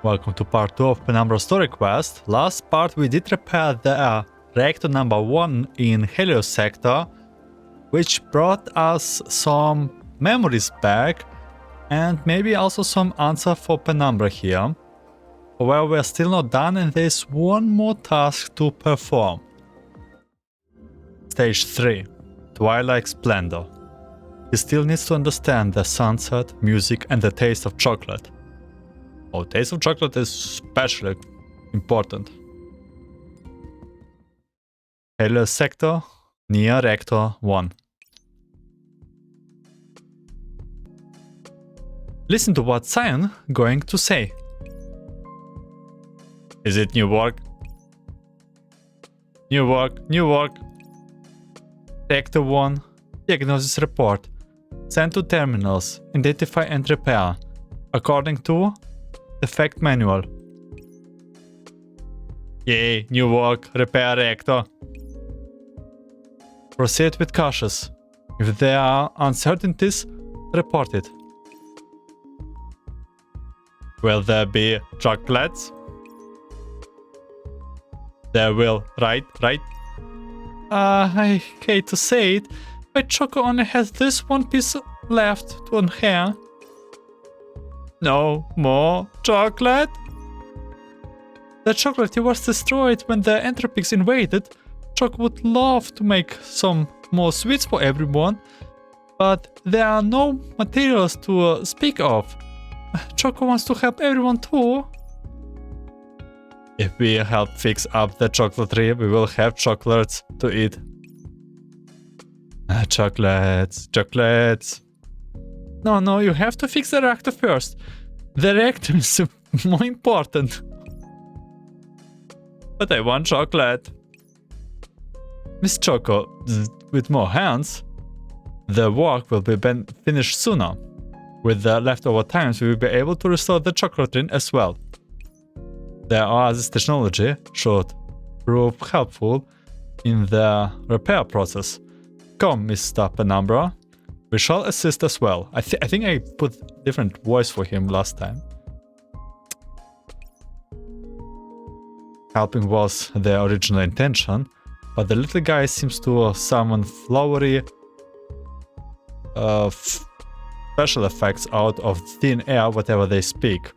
Welcome to part 2 of Penumbra story quest. Last part we did repair the reactor number 1 in Helios sector, which brought us some memories back and maybe also some answer for Penumbra here. However, we're still not done and there's one more task to perform. Stage 3. Twilight Splendor. He still needs to understand the sunset, music and the taste of chocolate. Oh, taste of chocolate is especially important. Helios sector, near reactor 1. Listen to what Cyan going to say. Is it new work? New work, new work. Reactor 1, diagnosis report. Send to terminals, identify and repair. According to defect manual. Yay, new work, repair reactor. Proceed with cautious. If there are uncertainties, report it. Will there be chocolates? There will, right? I hate to say it, but Choco only has this one piece left to unhair. No more chocolate? The chocolate was destroyed when the entropics invaded. Choco would love to make some more sweets for everyone, but there are no materials to speak of. Choco wants to help everyone too. If we help fix up the chocolatery, we will have chocolates to eat. Chocolates. No, you have to fix the reactor first. The reactor is more important. But I want chocolate. Miss Choco, with more hands, the work will be finished sooner. With the leftover times, we will be able to restore the chocolatery as well. The Oasis technology should prove helpful in the repair process. Come, Mr. Penumbra. We shall assist as well. I think I put different voice for him last time. Helping was the original intention, but the little guy seems to summon flowery special effects out of thin air whatever they speak.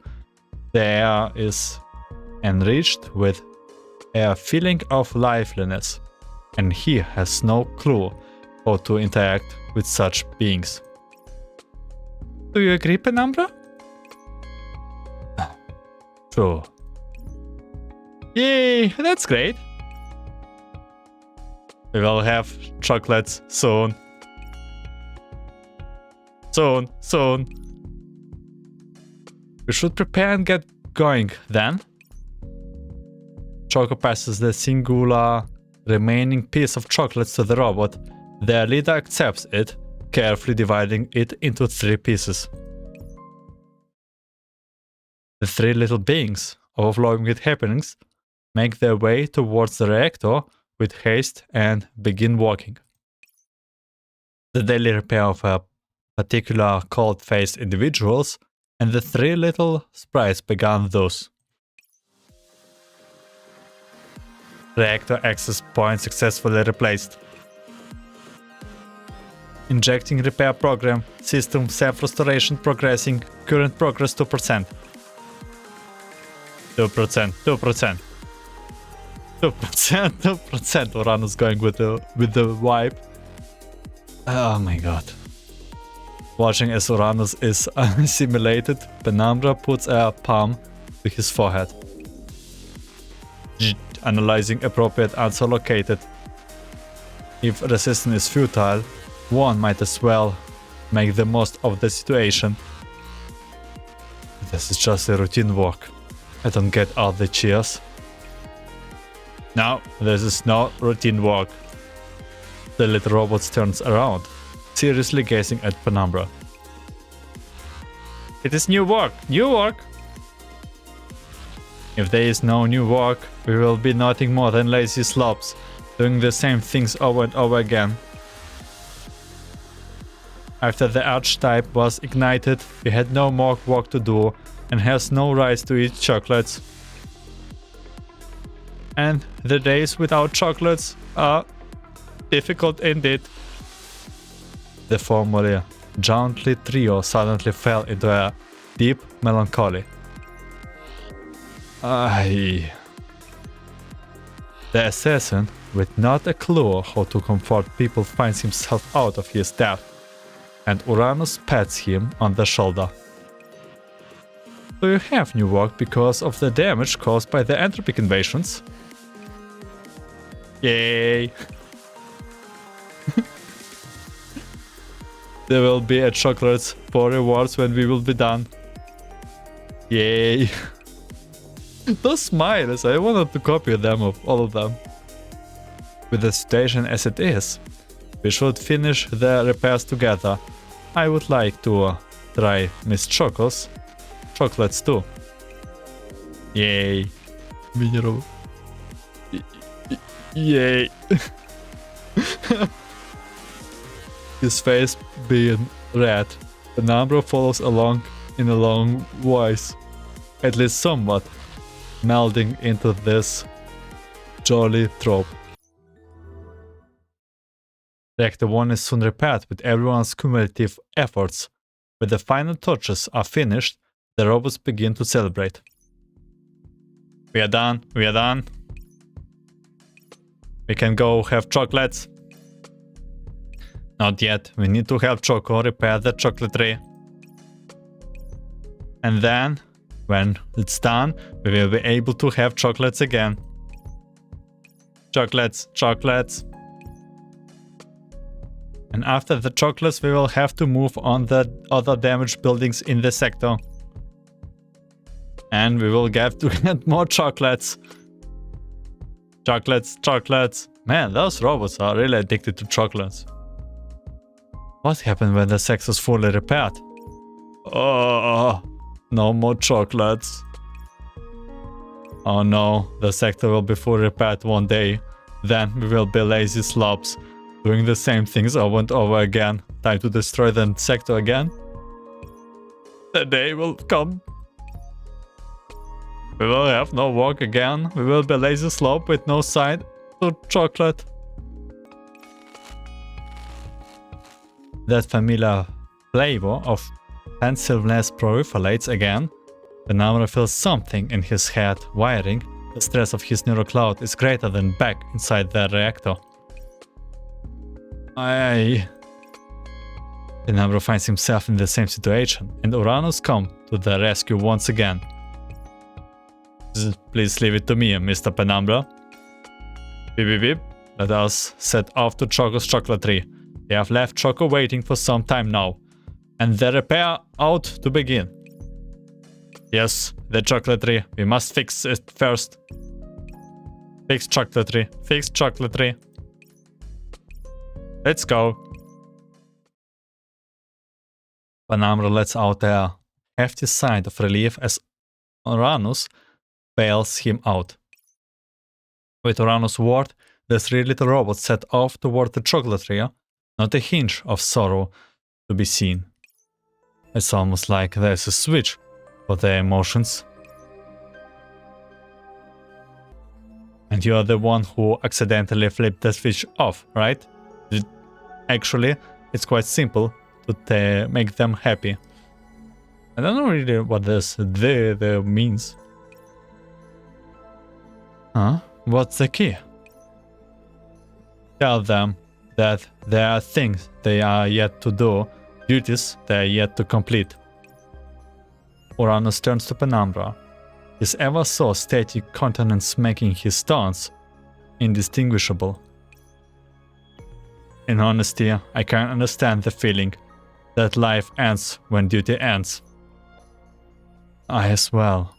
The air is enriched with a feeling of liveliness, and he has no clue how to interact with such beings. Do you agree, Penumbra? True. Yay, that's great. We will have chocolates soon. Soon. We should prepare and get going then. Choco passes the singular remaining piece of chocolates to the robot. Their leader accepts it, carefully dividing it into 3 pieces. The 3 little beings, overflowing with happenings, make their way towards the reactor with haste and begin walking. The daily repair of a particular cold-faced individuals and the 3 little sprites began those. Reactor access point successfully replaced. Injecting repair program, system self-restoration progressing, current progress 2%. 2%. Uranus going with the vibe. Oh my god. Watching as Uranus is assimilated, Penumbra puts a palm to his forehead. Analyzing appropriate answer located. If resistance is futile, one might as well make the most of the situation. This is just a routine work. I don't get all the cheers. No, this is not routine work. The little robot turns around, seriously gazing at Penumbra. It is new work! New work! If there is no new work, we will be nothing more than lazy slobs, doing the same things over and over again. After the archetype was ignited, we had no more work to do and has no rights to eat chocolates. And the days without chocolates are difficult indeed. The formerly jauntly trio suddenly fell into a deep melancholy. Aye. The assassin, with not a clue how to comfort people, finds himself out of his depth, and Uranus pats him on the shoulder. Do you have new work because of the damage caused by the entropic invasions? Yay! There will be a chocolates for rewards when we will be done. Yay! Those smiles, I wanted to copy them of all of them. With the situation as it is, we should finish the repairs together. I would like to try Miss Choco's chocolates too. Yay! Mineral. Yay! His face being red, Penumbra follows along in a long voice, at least somewhat, melding into this jolly trope. Reactor 1 is soon repaired with everyone's cumulative efforts. When the final touches are finished, the robots begin to celebrate. We are done, we are done. We can go have chocolates. Not yet, we need to help Choco repair the chocolatery. And then, when it's done, we will be able to have chocolates again. Chocolates, chocolates. And after the chocolates, we will have to move on the other damaged buildings in the sector. And we will have to get more chocolates. Chocolates, chocolates. Man, those robots are really addicted to chocolates. What happened when the sector is fully repaired? Oh, no more chocolates. Oh no, the sector will be fully repaired one day. Then we will be lazy slobs, doing the same things over and over again. Time to destroy the sector again. The day will come. We will have no work again. We will be lazy slob with no side to chocolate. That familiar flavor of pensiveness proliferates again. Penumbra feels something in his head wiring. The stress of his neural cloud is greater than back inside the reactor. Penumbra finds himself in the same situation, and Uranus comes to the rescue once again. Please leave it to me, Mr. Penumbra. Beep beep beep. Let us set off to Choco's chocolatery. They have left Choco waiting for some time now, and the repair out to begin. Yes, the chocolatery. We must fix it first. Fix chocolatery. Fix chocolatery. Let's go. Penumbra lets out a hefty sigh of relief as Uranus bails him out. With Uranus' word, the three little robots set off toward the chocolatery. Not a hint of sorrow to be seen. It's almost like there's a switch for their emotions. And you are the one who accidentally flipped the switch off, right? Actually, it's quite simple to make them happy. I don't know really what this the means. Huh? What's the key? Tell them that there are things they are yet to do, duties they are yet to complete. Uranus turns to Penumbra, his ever so steady countenance making his stance indistinguishable. In honesty, I can understand the feeling that life ends when duty ends. I as well.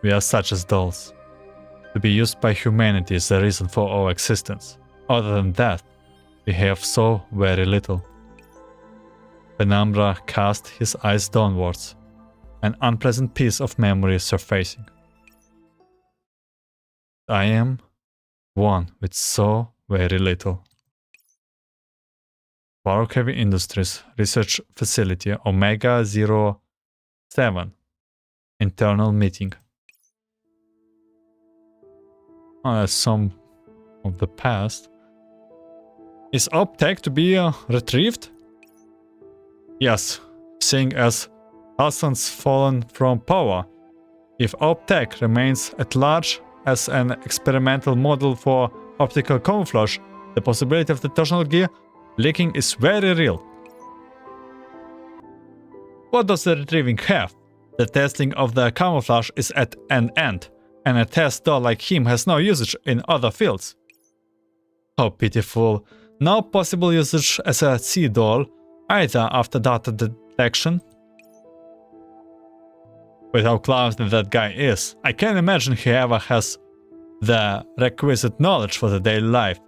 We are such as dolls. To be used by humanity is the reason for our existence. Other than that, we have so very little. Penumbra cast his eyes downwards, an unpleasant piece of memory surfacing. I am one with so very little. Power Heavy Industries Research Facility Omega 7. Internal meeting. Oh, that's some of the past. Is Optech to be retrieved? Yes, seeing as Hassan's fallen from power. If Optech remains at large as an experimental model for optical camouflage, the possibility of the technology leaking is very real. What does the retrieving have? The testing of the camouflage is at an end, and a test doll like him has no usage in other fields. How pitiful. No possible usage as a C doll, either after data detection. With how clumsy that guy is, I can't imagine he ever has the requisite knowledge for the daily life.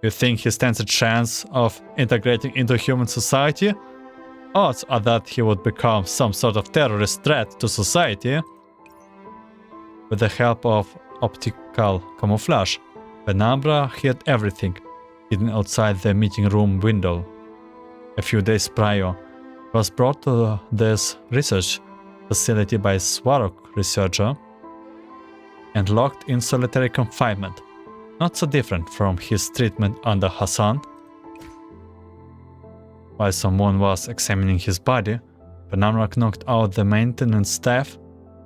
You think he stands a chance of integrating into human society? Odds are that he would become some sort of terrorist threat to society. With the help of optical camouflage, Penumbra hid everything, hidden outside the meeting room window. A few days prior, he was brought to this research facility by a Swarok researcher and locked in solitary confinement, not so different from his treatment under Hassan. While someone was examining his body, Penumbra knocked out the maintenance staff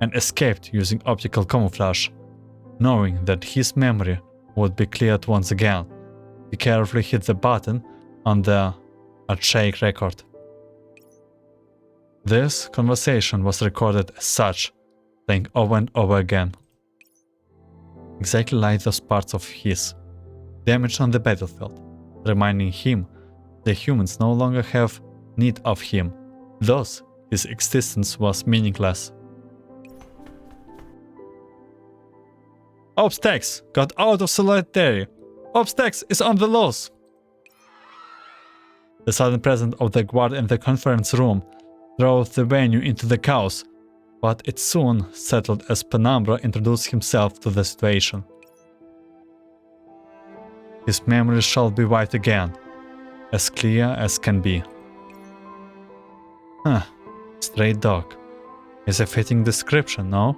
and escaped using optical camouflage. Knowing that his memory would be cleared once again, he carefully hit the button on the archaic record. This conversation was recorded as such, playing over and over again. Exactly like those parts of his, damaged on the battlefield, reminding him the humans no longer have need of him, thus his existence was meaningless. Obstax got out of solitary. Obstax is on the loose. The sudden presence of the guard in the conference room drove the venue into the chaos, but it soon settled as Penumbra introduced himself to the situation. His memory shall be wiped again, as clear as can be. Stray dog is a fitting description, no?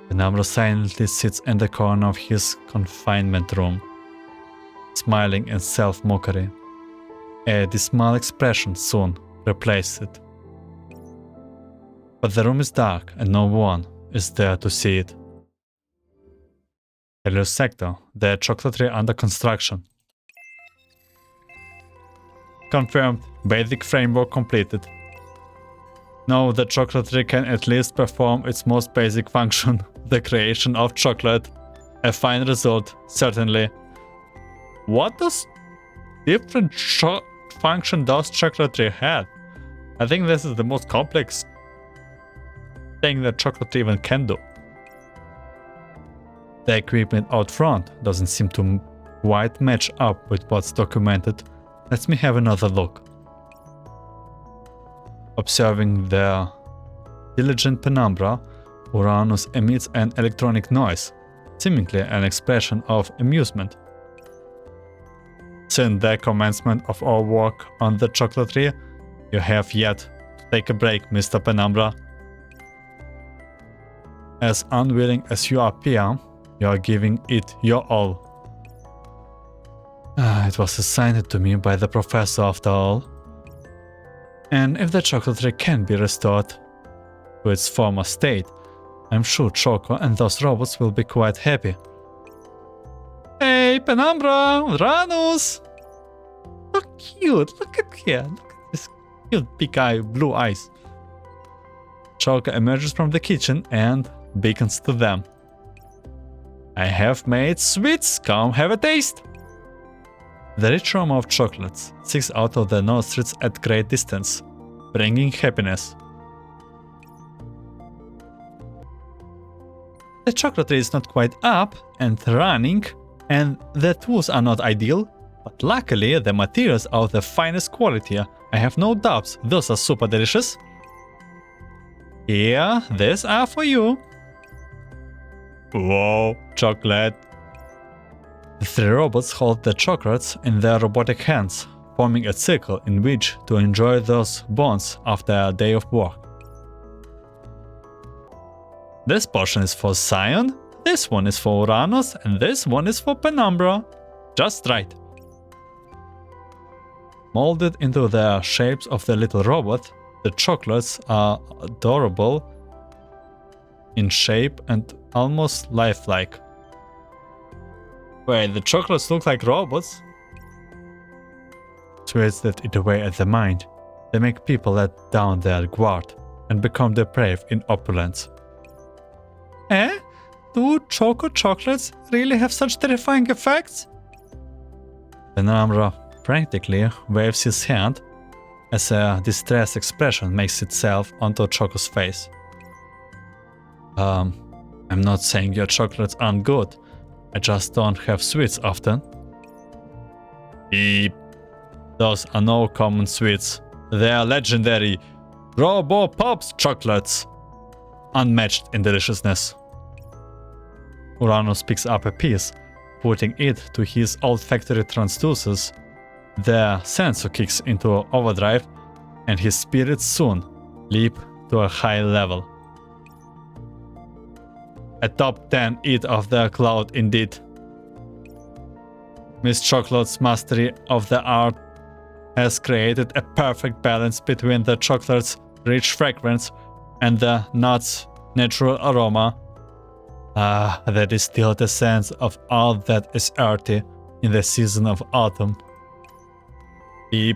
Penumbra silently sits in the corner of his confinement room, smiling in self-mockery. A dismal expression soon replaced it. But the room is dark and no one is there to see it. Helios sector, the Chocolatery under construction. Confirmed, basic framework completed. Now the Chocolatery can at least perform its most basic function, the creation of chocolate. A fine result, certainly. What does different function does Chocolatery have? I think this is the most complex thing that Chocolatery even can do. The equipment out front doesn't seem to quite match up with what's documented. Let me have another look. Observing the diligent Penumbra, Uranus emits an electronic noise, seemingly an expression of amusement. Since the commencement of our work on the Chocolatery, you have yet to take a break, Mr. Penumbra. As unwilling as you appear, you are giving it your all. It was assigned to me by the professor after all. And if the Chocolatery can be restored to its former state, I'm sure Choco and those robots will be quite happy. Hey, Penumbra! Uranus! So cute! Look at here! Look at this cute big eye, blue eyes. Choco emerges from the kitchen and beckons to them. I have made sweets, come have a taste! The rich aroma of chocolates sticks out of the nostrils at great distance, bringing happiness. The Chocolatery is not quite up and running, and the tools are not ideal, but luckily the materials are of the finest quality. I have no doubts those are super delicious. Here, these are for you. Whoa, chocolate. The three robots hold the chocolates in their robotic hands, forming a circle in which to enjoy those bonds after a day of work. This portion is for Zion, this one is for Uranus, and this one is for Penumbra. Just right. Molded into the shapes of the little robot, the chocolates are adorable in shape and almost lifelike. Wait, the chocolates look like robots? Sweets that eat away at the mind. They make people let down their guard and become depraved in opulence. Eh? Do choco chocolates really have such terrifying effects? Penumbra frantically waves his hand as a distressed expression makes itself onto Choco's face. I'm not saying your chocolates aren't good. I just don't have sweets often. Beep. Those are no common sweets. They are legendary Robo Pops chocolates. Unmatched in deliciousness. Uranus picks up a piece, putting it to his olfactory transducers. The sensor kicks into overdrive, and his spirits soon leap to a high level. A top 10 eat of the cloud indeed. Miss Chocolate's mastery of the art has created a perfect balance between the chocolate's rich fragrance and the nuts' natural aroma. There is still the sense of all that is earthy in the season of autumn. I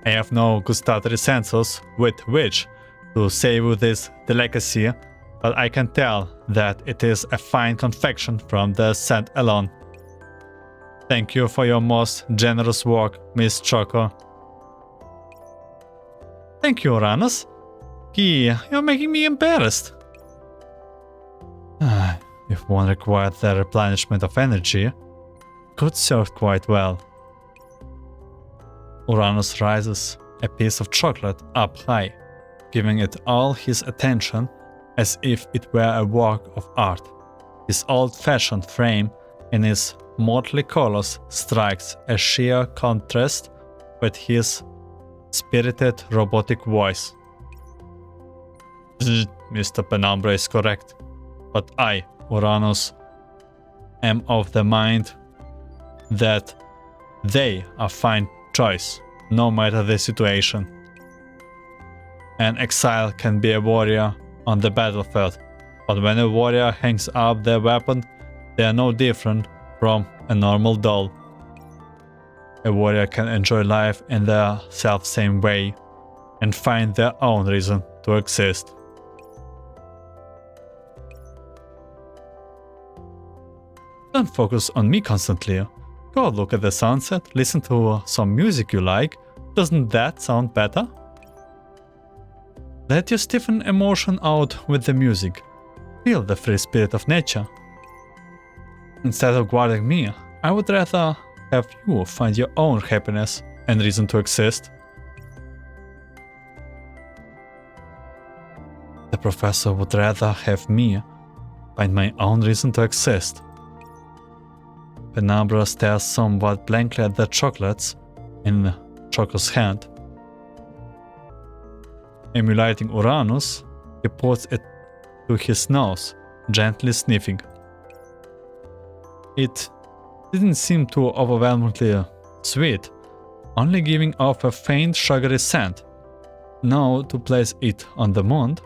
have no gustatory senses with which to savor this delicacy, but I can tell that it is a fine confection from the scent alone. Thank you for your most generous work, Miss Choco. Thank you, Uranus. You're making me embarrassed. If one required the replenishment of energy, could serve quite well. Uranus rises a piece of chocolate up high, giving it all his attention as if it were a work of art. His old-fashioned frame in its motley colors strikes a sheer contrast with his spirited robotic voice. Mr. Penumbra is correct, but I, Uranus, am of the mind that they are fine choice, no matter the situation. An exile can be a warrior on the battlefield, but when a warrior hangs up their weapon, they are no different from a normal doll. A warrior can enjoy life in the self-same way and find their own reason to exist. Don't focus on me constantly. Go look at the sunset, listen to some music you like. Doesn't that sound better? Let your stiffen emotion out with the music. Feel the free spirit of nature. Instead of guarding me, I would rather have you find your own happiness and reason to exist. The professor would rather have me find my own reason to exist. Penumbra stares somewhat blankly at the chocolates in Choco's hand. Emulating Uranus, he puts it to his nose, gently sniffing. It didn't seem too overwhelmingly sweet, only giving off a faint sugary scent. Now to place it on the mouth,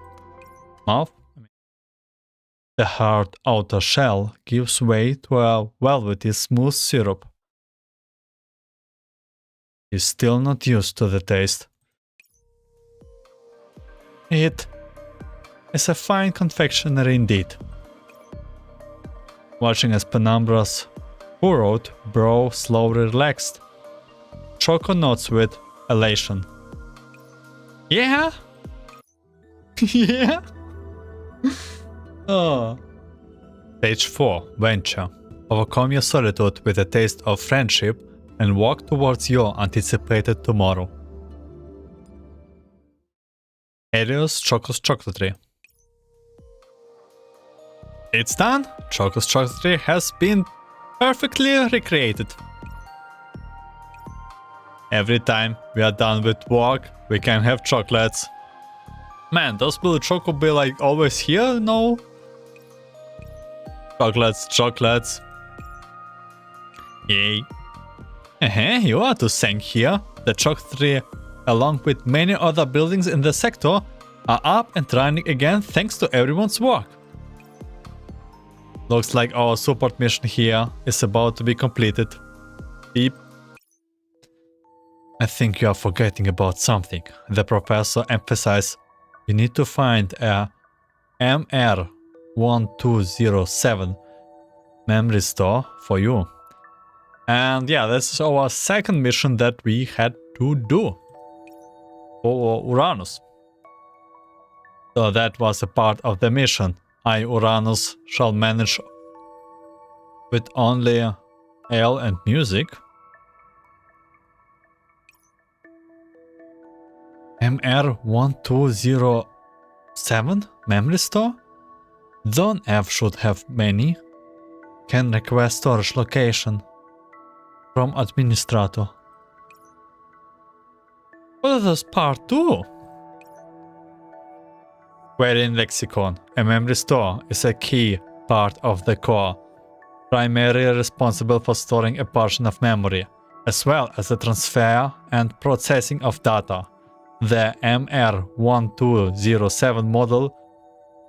the hard outer shell gives way to a velvety smooth syrup. He's still not used to the taste. It is a fine confectionery indeed. Watching as Penumbra's furrowed brow slowly relaxed, Choco nods with elation. Yeah? Yeah? Oh. Page 4. Venture. Overcome your solitude with a taste of friendship and walk towards your anticipated tomorrow. Helios, Choco's Chocolatery. It's done! Choco's Chocolatery has been perfectly recreated. Every time we are done with work, we can have chocolates. Man, those blue choco be like always here? No? Chocolates, chocolates. Yay. You are to thank here. The Chocolateries, along with many other buildings in the sector, are up and running again thanks to everyone's work. Looks like our support mission here is about to be completed. Beep. I think you are forgetting about something. The professor emphasized you need to find a MR1207 Memristor for you. And yeah, this is our second mission that we had to do for Uranus. So that was a part of the mission. I, Uranus, shall manage with only ale and music. MR1207 Memristor? Zone F should have many. Can request storage location from administrator. What does part 2? Query in lexicon. A Memristor is a key part of the core, primarily responsible for storing a portion of memory, as well as the transfer and processing of data. The MR1207 model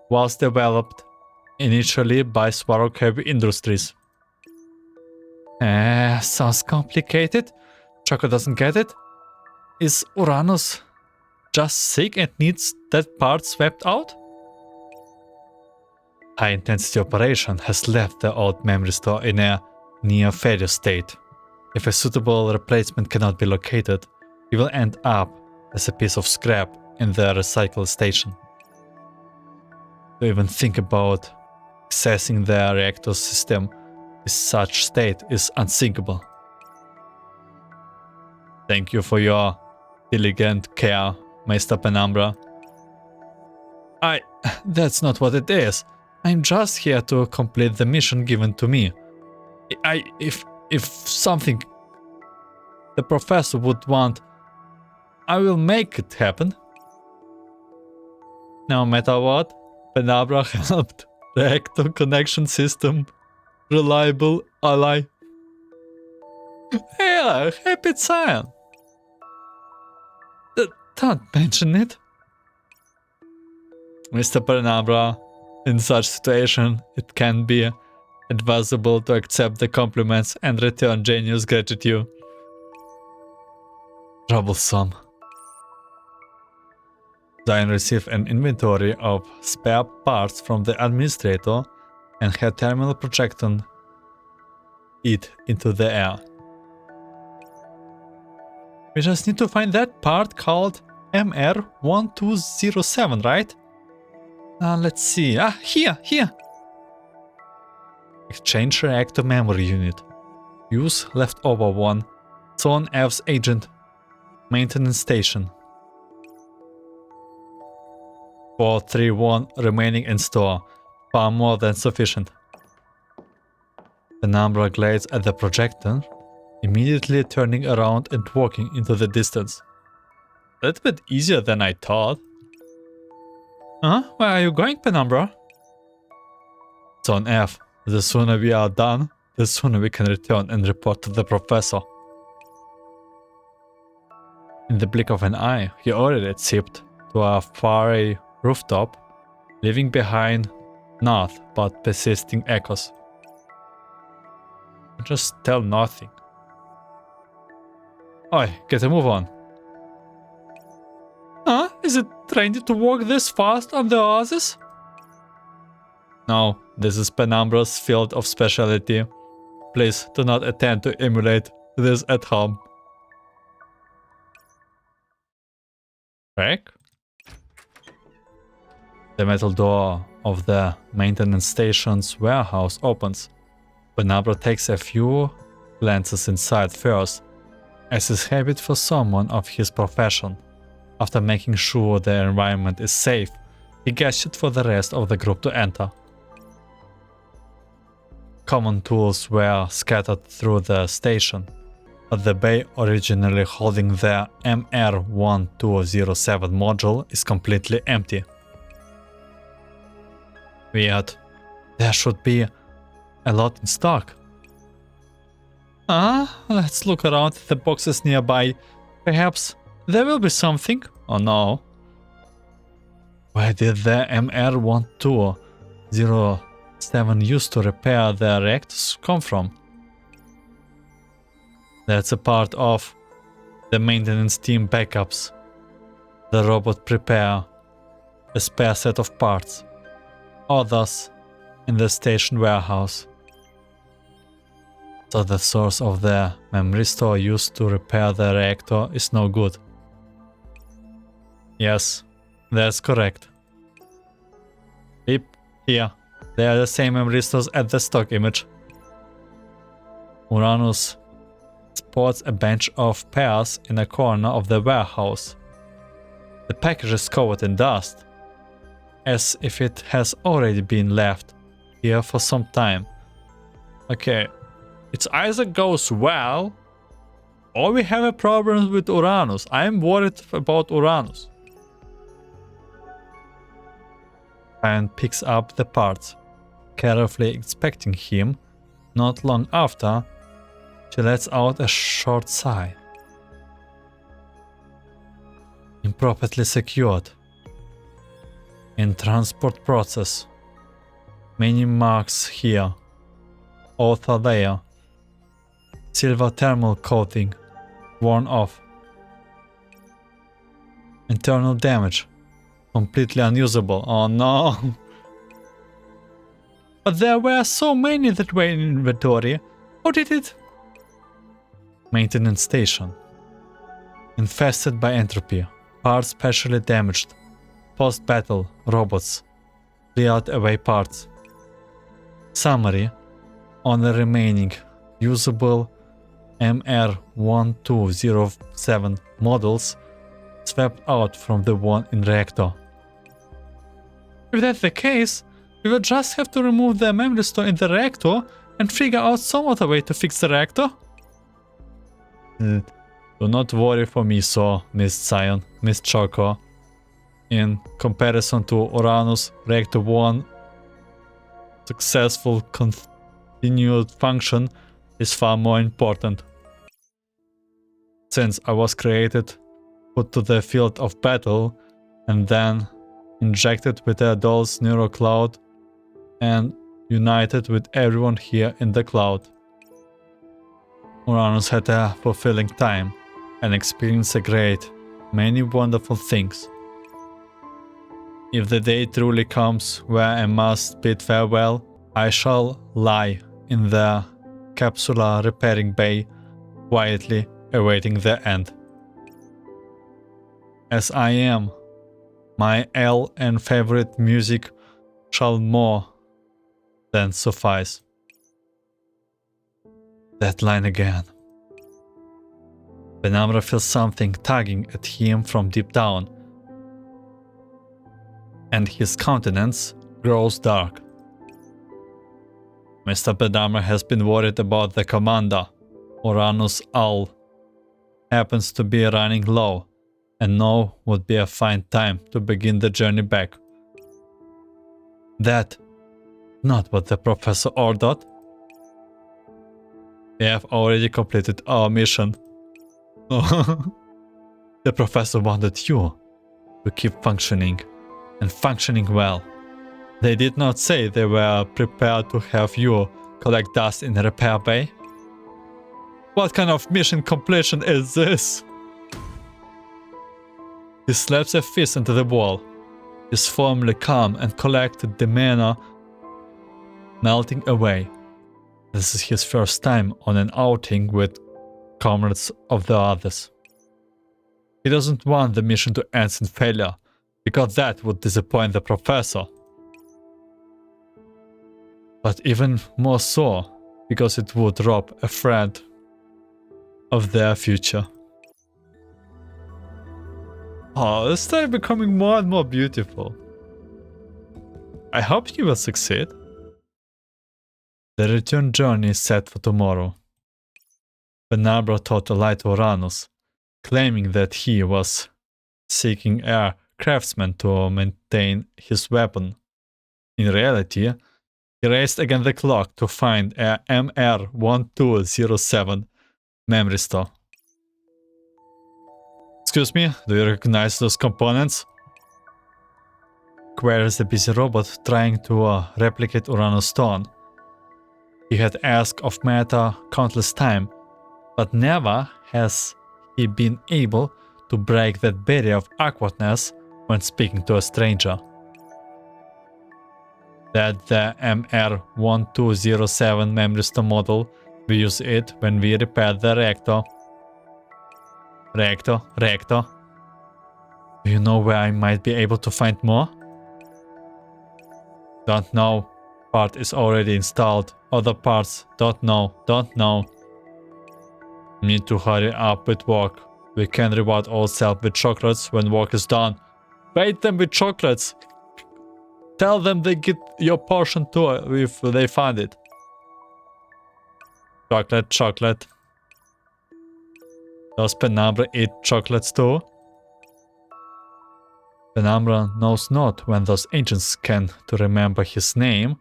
was developed initially by Swarrock Heavy Industries. Sounds complicated. Choco doesn't get it. Is Uranus just sick and needs that part swept out? High-intensity operation has left the old Memristor in a near-failure state. If a suitable replacement cannot be located, it will end up as a piece of scrap in the recycle station. To even think about accessing the reactor system in such state is unthinkable. Thank you for your diligent care, Mr. Penumbra. That's not what it is. I'm just here to complete the mission given to me. If something the professor would want, I will make it happen. No matter what, Penumbra helped reactor connection system reliable ally. Hey, happy sign. Don't mention it. Mr. Penumbra, in such situation, it can be advisable to accept the compliments and return genuine gratitude. Troublesome. Zion received an inventory of spare parts from the administrator and her terminal projected it into the air. We just need to find that part called MR1207, right? Let's see. Here. Exchange reactor memory unit. Use leftover one. Zone F's agent. Maintenance station. 431 remaining in store. Far more than sufficient. The number glazed at the projector, immediately turning around and walking into the distance. A little bit easier than I thought. Where are you going, Penumbra? Zone F. The sooner we are done, the sooner we can return and report to the professor. In the blink of an eye, he already zipped to a faraway rooftop, leaving behind naught but persisting echoes. Just tell nothing. Oi, get a move on. Is it trendy to walk this fast on the oasis? No, this is Penumbra's field of specialty. Please do not attempt to emulate this at home. Crack? The metal door of the maintenance station's warehouse opens. Penumbra takes a few glances inside first, as is habit for someone of his profession. After making sure the environment is safe, he gestured for the rest of the group to enter. Common tools were scattered through the station. but the bay originally holding the MR1207 module is completely empty. Weird. There should be a lot in stock. Let's look around the boxes nearby. Perhaps there will be something. Oh no. Where did the MR1207 used to repair the reactors come from? That's a part of the maintenance team backups. The robot prepare a spare set of parts. Others in the station warehouse. So the source of the Memristor used to repair the reactor is no good. Yes, that's correct. Yep, here. They are the same Memristors at the stock image. Uranus sports a bench of pears in a corner of the warehouse. The package is covered in dust, as if it has already been left here for some time. Okay, it either goes well, or we have a problem with Uranus. I'm worried about Uranus. And picks up the parts, carefully inspecting him. Not long after, she lets out a short sigh. Improperly secured. In transport process. Many marks here. Author there. Silver thermal coating. Worn off. Internal damage. Completely unusable. Oh no. But there were so many that were in inventory. How did it? Maintenance station. Infested by entropy. Parts specially damaged. Post-battle robots. Cleared away parts. Summary. On the remaining usable MR1207 models swept out from the one in reactor. If that's the case, we will just have to remove the Memristor in the reactor and figure out some other way to fix the reactor. Do not worry for me, so Miss Zion, Miss Choco. In comparison to Uranus, Reactor 1 successful continued function is far more important. Since I was created, put to the field of battle, and then injected with the doll's neural cloud and united with everyone here in the cloud. Uranus had a fulfilling time and experienced many wonderful things. If the day truly comes where I must bid farewell, I shall lie in the capsular repairing bay, quietly awaiting the end. As I am, my L and favorite music shall more than suffice. That line again. Penumbra feels something tugging at him from deep down, and his countenance grows dark. Mr. Penumbra has been worried about the commander. Uranus Owl happens to be running low, and now would be a fine time to begin the journey back. That, not what the professor ordered. We have already completed our mission. The professor wanted you to keep functioning, and functioning well. They did not say they were prepared to have you collect dust in the repair bay. What kind of mission completion is this? He slaps a fist into the wall, his formally calm and collected demeanor melting away. This is his first time on an outing with comrades of the others. He doesn't want the mission to end in failure, because that would disappoint the professor. But even more so, because it would rob a friend of their future. Oh, this started becoming more and more beautiful. I hope you will succeed. The return journey is set for tomorrow. Penumbra told a lie to Uranus, claiming that he was seeking a craftsman to maintain his weapon. In reality, he raced against the clock to find a MR1207 Memristor. Excuse me, do you recognize those components? Queries the busy robot trying to replicate Uranus stone. He had asked of matter countless times, but never has he been able to break that barrier of awkwardness when speaking to a stranger. That the MR1207 Memristor model, we use it when we repair the reactor. Reactor. Do you know where I might be able to find more? Don't know. Part is already installed. Other parts, don't know. Need to hurry up with work. We can reward ourselves with chocolates when work is done. Bait them with chocolates. Tell them they get your portion too if they find it. Chocolate. Does Penumbra eat chocolates too? Penumbra knows not when those agents can to remember his name.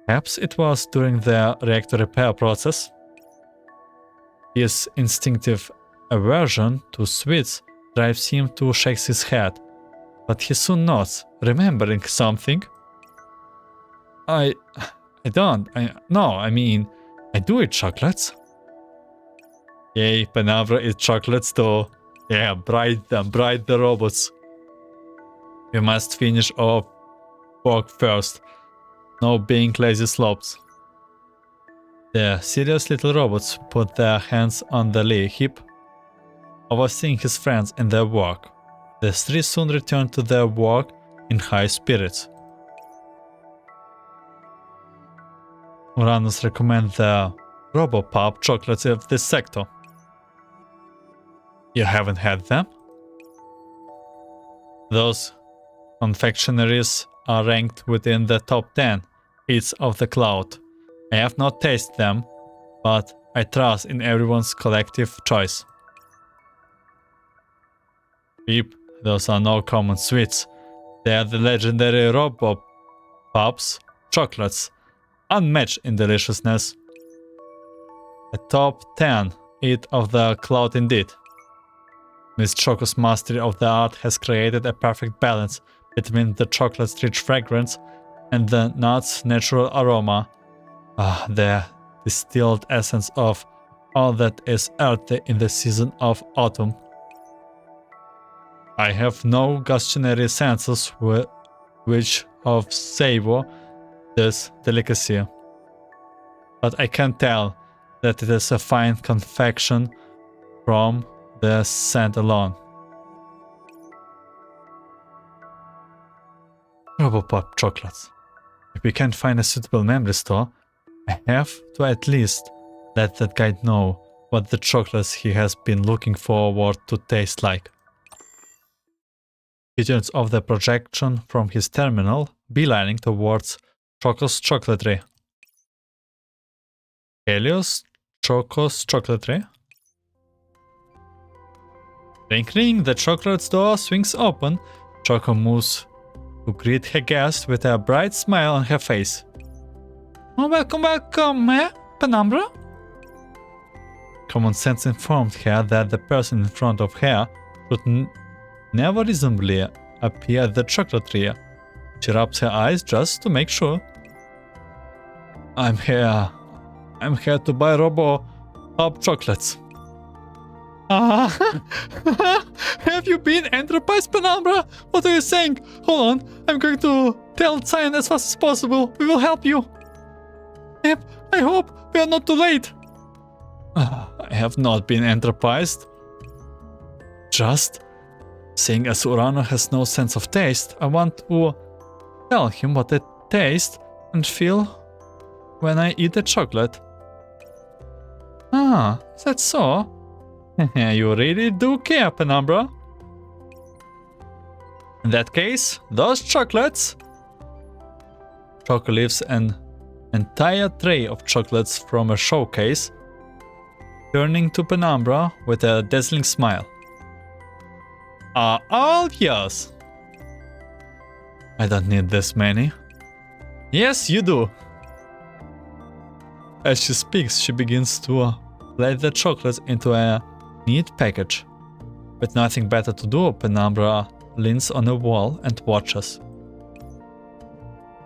Perhaps it was during the reactor repair process. His instinctive aversion to sweets drives him to shake his head, but he soon nods, remembering something. I do eat chocolates. Yay, Penumbra eats chocolates too. Yeah, bright the robots. We must finish our work first. No being lazy slopes. The serious little robots put their hands on the lee hip, overseeing his friends in their work. The three soon returned to their work in high spirits. Uranus recommends the RoboPop chocolates of this sector. You haven't had them? Those confectionaries are ranked within the top 10 eats of the cloud. I have not tasted them, but I trust in everyone's collective choice. Beep, those are no common sweets. They are the legendary RoboPops chocolates, unmatched in deliciousness. A top 10 eat of the cloud indeed. Miss Choco's mastery of the art has created a perfect balance between the chocolate's rich fragrance and the nut's natural aroma. The distilled essence of all that is earthy in the season of autumn. I have no gustatory senses which of savor this delicacy, but I can tell that it is a fine confection from the scent alone. RoboPop chocolates. If we can't find a suitable Memristor, I have to at least let that guy know what the chocolates he has been looking forward to taste like. He turns off the projection from his terminal, beelining towards Choco's Chocolatery. Helios, Choco's Chocolatery. Ring ring, the chocolate's door swings open. Choco moves to greet her guest with a bright smile on her face. Oh, welcome, Penumbra? Common sense informed her that the person in front of her should never reasonably appear at the chocolatery. She rubs her eyes just to make sure. I'm here to buy RoboPop chocolates. Have you been Enterprise, Penumbra? What are you saying? Hold on, I'm going to tell Cyan as fast as possible. We will help you. Yep, I hope we are not too late. I have not been Enterprised. Just seeing as Uranus has no sense of taste, I want to tell him what I taste and feel when I eat the chocolate. That's so? You really do care, Penumbra. In that case, those chocolates. Choco lifts an entire tray of chocolates from a showcase. turning to Penumbra with a dazzling smile. Are all yours? I don't need this many. Yes, you do. As she speaks, she begins to lay the chocolates into a neat package. With nothing better to do, Penumbra leans on a wall and watches.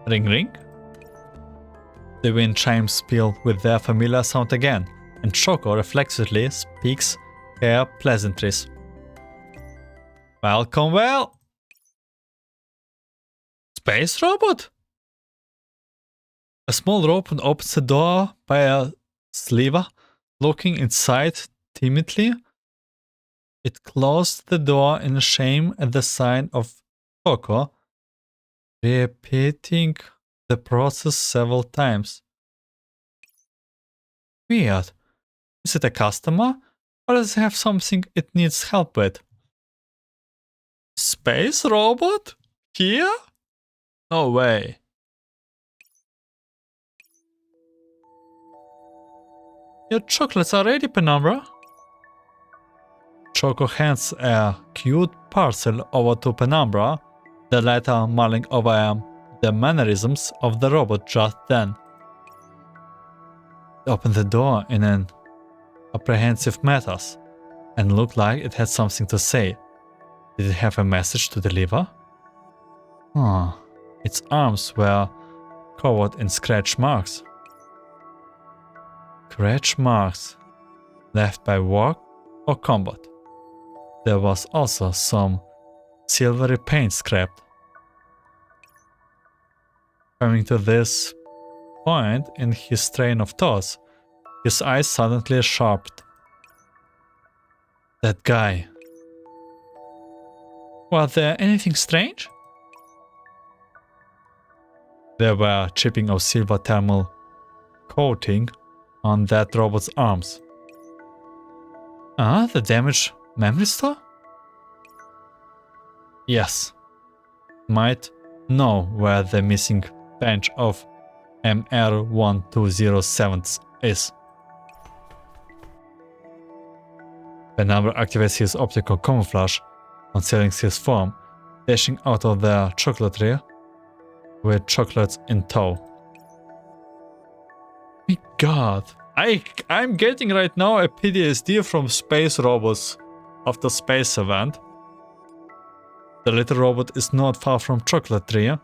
Ring ring? The wind chimes peal with their familiar sound again, and Choco reflexively speaks her pleasantries. Welcome, well. Space robot? A small robot opens the door by a sliver, looking inside timidly. It closed the door in shame at the sign of Choco, repeating the process several times. Weird. Is it a customer, or does it have something it needs help with? Space robot? Here? No way. Your chocolates are ready, Penumbra. Choco hands a cute parcel over to Penumbra, the latter mulling over the mannerisms of the robot just then. It opened the door in an apprehensive manner and looked like it had something to say. Did it have a message to deliver? Its arms were covered in scratch marks. Scratch marks left by work or combat. There was also some silvery paint scrapped. Coming to this point in his train of thoughts, his eyes suddenly sharpened. That guy. Was there anything strange? There were chipping of silver thermal coating on that robot's arms. The damaged Memristor? Yes. Might know where the missing bench of MR1207 is. Penumbra activates his optical camouflage, concealing his form, dashing out of the chocolatery with chocolates in tow. My god, I'm getting right now a PTSD from space robots after space event. The little robot is not far from chocolatery,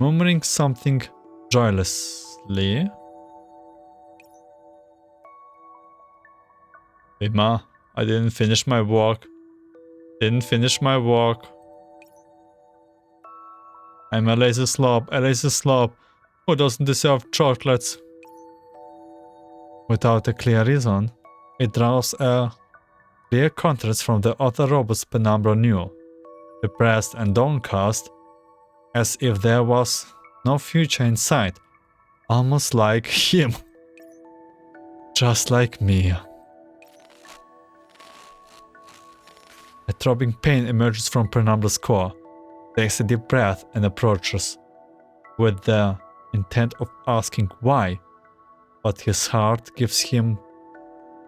murmuring something joylessly. Emma, I didn't finish my work. I'm a lazy slob, who doesn't deserve chocolates. Without a clear reason, it draws a clear contrast from the other robots Penumbra knew, depressed and downcast, as if there was no future in sight, almost like him. Just like me. A throbbing pain emerges from Penumbra's core, takes a deep breath and approaches, with the intent of asking why, but his heart gives him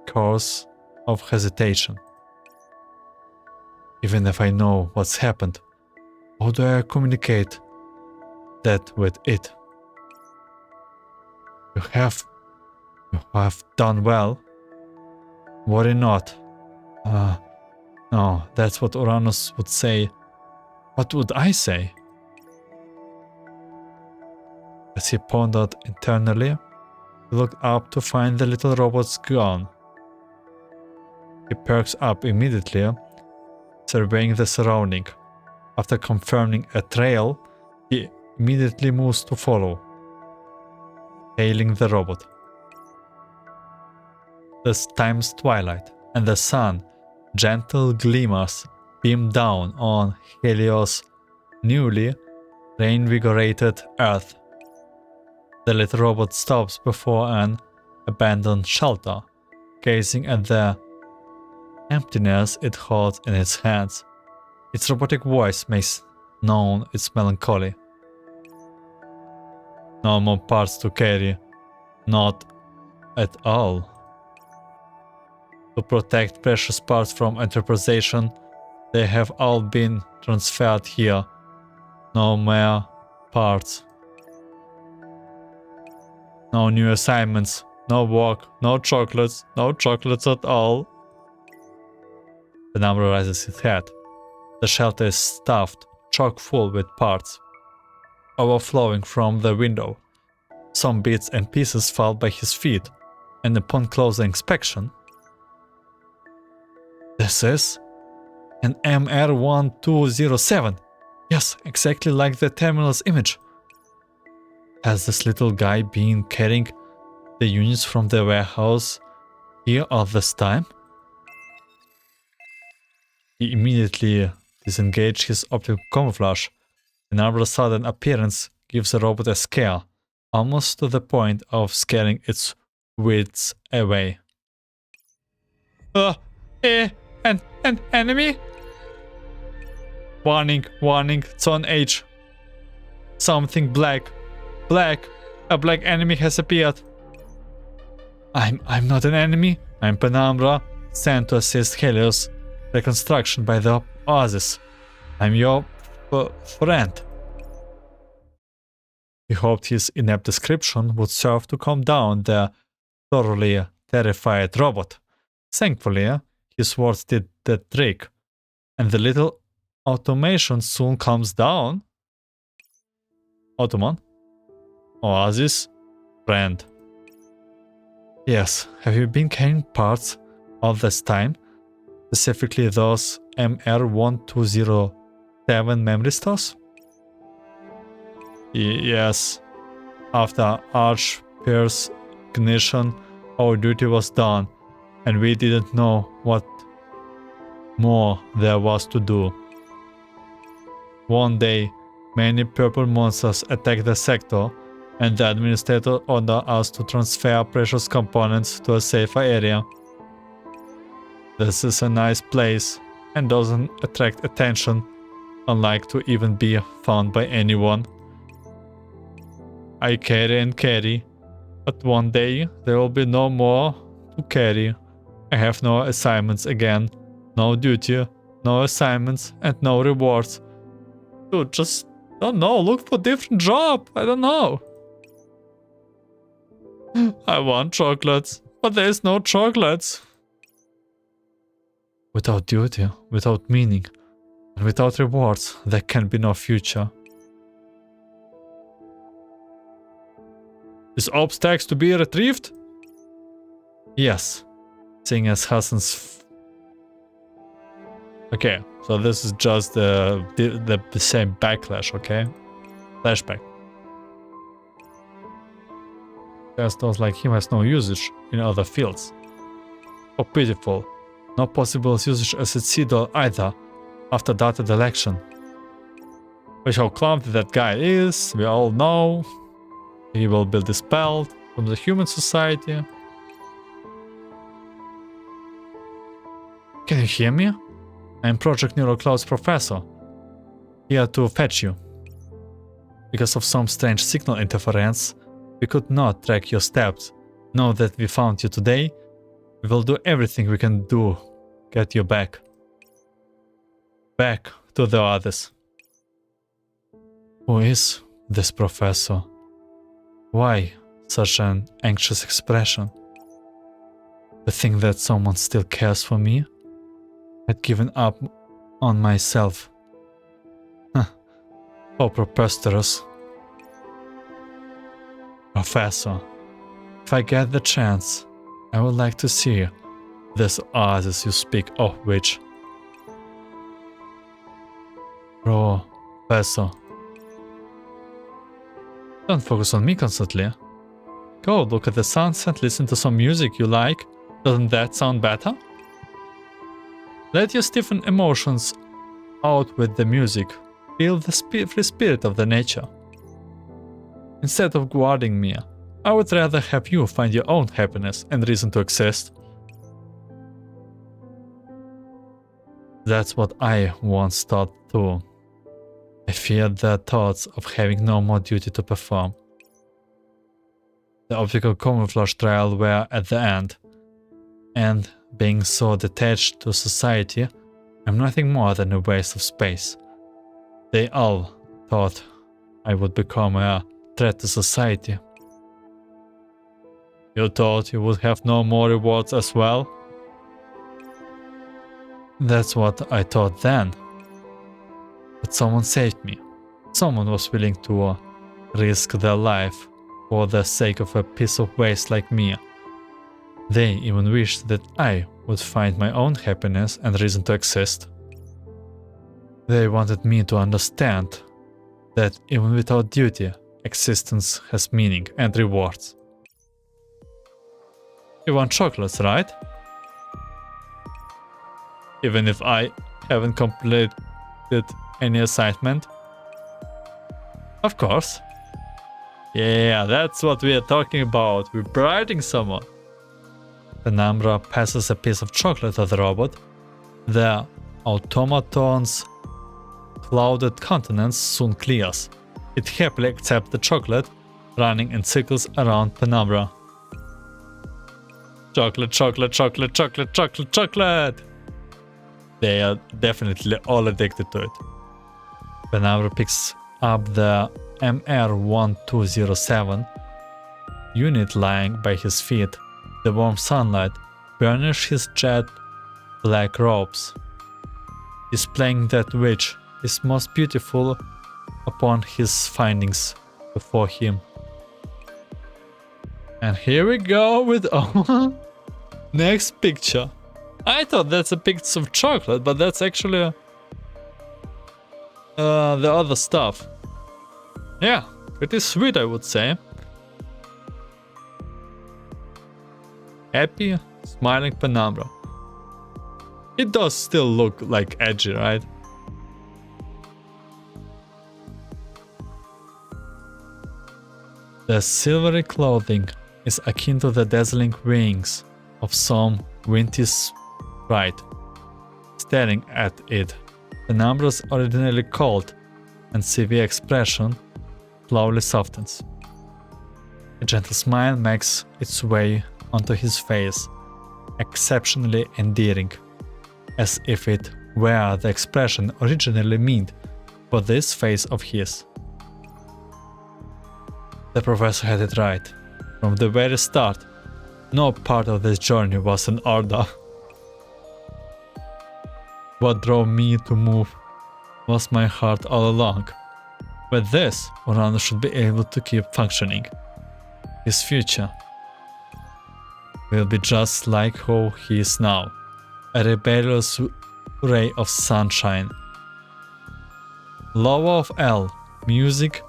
cause of hesitation. Even if I know what's happened, how do I communicate that with it? You have done well. Worry not. No, that's what Uranus would say. What would I say? As he pondered internally, he looked up to find the little robots gone. He perks up immediately, surveying the surrounding. After confirming a trail, he immediately moves to follow, hailing the robot. The time's twilight, and the sun, gentle glimmers, beam down on Helios' newly reinvigorated Earth. The little robot stops before an abandoned shelter, gazing at the emptiness it holds in its hands. Its robotic voice makes known its melancholy. No more parts to carry. Not at all. to protect precious parts from entreposation. They have all been transferred here. No more parts. No new assignments. No work. No chocolates. No chocolates at all. Penumbra raises his head. The shelter is stuffed, chock full with parts, overflowing from the window. Some bits and pieces fall by his feet, and upon closer inspection, this is an MR1207. Yes, exactly like the terminal's image. Has this little guy been carrying the units from the warehouse here all this time? He immediately disengaged his optical camouflage. Penumbra's sudden appearance gives the robot a scare, almost to the point of scaring its wits away. An enemy? Warning, warning, it's on edge. Something black. A black enemy has appeared. I'm not an enemy. I'm Penumbra, sent to assist Helios reconstruction by the Oasis. I'm your friend. He hoped his inept description would serve to calm down the thoroughly terrified robot. Thankfully, his words did the trick, and the little automation soon calms down. Ottoman? Oasis? Friend. Yes, have you been carrying parts all this time? Specifically those MR1207 Memristors? Yes. After Arch Pierce ignition, our duty was done, and we didn't know what more there was to do. One day, many purple monsters attacked the sector, and the administrator ordered us to transfer precious components to a safer area. This is a nice place and doesn't attract attention, unlike to even be found by anyone. I carry and carry, but one day there will be no more to carry. I have no assignments again, no duty, no assignments, and no rewards. Dude, just don't know, look for different job, I don't know. I want chocolates, but there is no chocolates. Without duty, without meaning, and without rewards, there can be no future. Is ops tax to be retrieved? Yes. Seeing as Hassan's... Okay, so this is just the same backlash, okay? Flashback. Just those like him has no usage in other fields. Oh, pitiful. No possible usage as a Cedar either, after that election. Which how clumsy that guy is, we all know. He will be dispelled from the human society. Can you hear me? I'm Project NeuroCloud's professor. Here to fetch you. Because of some strange signal interference, we could not track your steps. Now that we found you today, we will do everything we can do. Get you back. Back to the others. Who is this professor? Why such an anxious expression? To think that someone still cares for me? I'd given up on myself. Oh, preposterous. Professor, if I get the chance, I would like to see this oasis you speak of which. Professor. Don't focus on me constantly. Go look at the sunset, listen to some music you like. Doesn't that sound better? Let your stiffened emotions out with the music. Feel the free spirit of the nature. Instead of guarding me, I would rather have you find your own happiness and reason to exist. That's what I once thought too. I feared the thoughts of having no more duty to perform. The optical camouflage trial were at the end, and being so detached to society, I'm nothing more than a waste of space. They all thought I would become a threat to society. You thought you would have no more rewards as well? That's what I thought then. But someone saved me. Someone was willing to risk their life for the sake of a piece of waste like me. They even wished that I would find my own happiness and reason to exist. They wanted me to understand that even without duty, existence has meaning and rewards. You want chocolates, right? Even if I haven't completed any assignment? Of course. Yeah, that's what we are talking about. We're bribing someone. Penumbra passes a piece of chocolate to the robot. The automaton's clouded countenance soon clears. It happily accepts the chocolate, running in circles around Penumbra. Chocolate, chocolate, chocolate, chocolate, chocolate, chocolate! They are definitely all addicted to it. Penumbra picks up the MR1207 unit lying by his feet. The warm sunlight burnishes his jet black robes, displaying that which is most beautiful upon his findings before him. And here we go with our next picture. I thought that's a piece of chocolate, but that's actually the other stuff. Yeah, pretty sweet, I would say. Happy, smiling Penumbra. It does still look like edgy, right? The silvery clothing is akin to the dazzling wings of some windy sprite. Staring at it, Penumbra's originally cold and severe expression slowly softens. A gentle smile makes its way onto his face, exceptionally endearing, as if it were the expression originally meant for this face of his. The professor had it right. From the very start, no part of this journey was in order. What drove me to move was my heart all along. With this, Uranus should be able to keep functioning. His future will be just like how he is now, a rebellious ray of sunshine. Lover of L, music,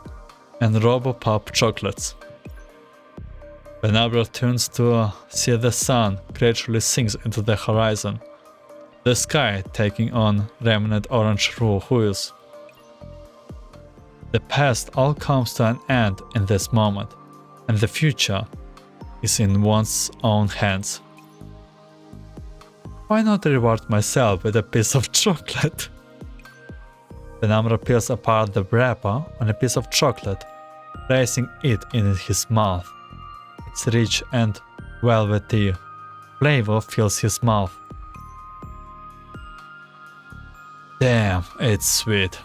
and Robopop chocolates. Penumbra turns to see the sun gradually sinks into the horizon, the sky taking on remnant orange hues. The past all comes to an end in this moment, and the future is in one's own hands. Why not reward myself with a piece of chocolate? Penumbra peels apart the wrapper on a piece of chocolate, placing it in his mouth. Its rich and velvety flavor fills his mouth. Damn, it's sweet.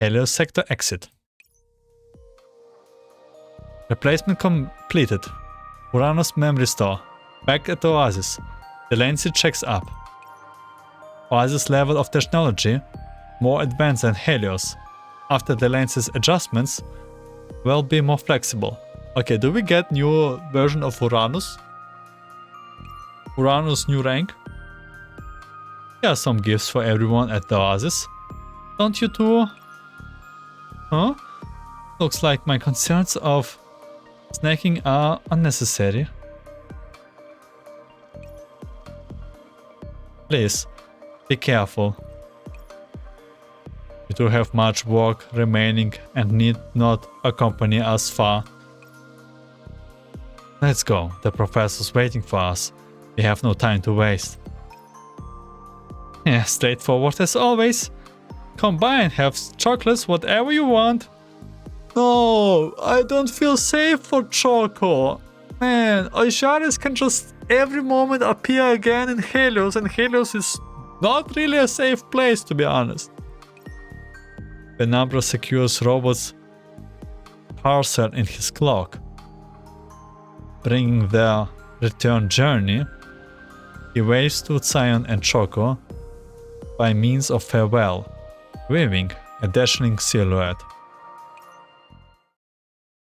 Helios sector exit. Replacement completed. Uranus Memristor. Back at the Oasis. Delancey checks up. Oasis level of technology more advanced than Helios. After Delancey's adjustments, will be more flexible. Okay, do we get new version of Uranus? Uranus new rank? Here are some gifts for everyone at the Oasis. Don't you too? Huh? Looks like my concerns of snacking are unnecessary. Please, be careful. We do have much work remaining and need not accompany us far. Let's go, the professor's waiting for us. We have no time to waste. Yeah, straightforward as always. Come by and have chocolates, whatever you want. No, I don't feel safe for Choco. Man, Uranus can just every moment appear again in Helios, and Helios is not really a safe place, to be honest. Penumbra secures robot's parcel in his cloak, bringing their return journey. He waves to Zion and Choco by means of farewell, weaving a dazzling silhouette.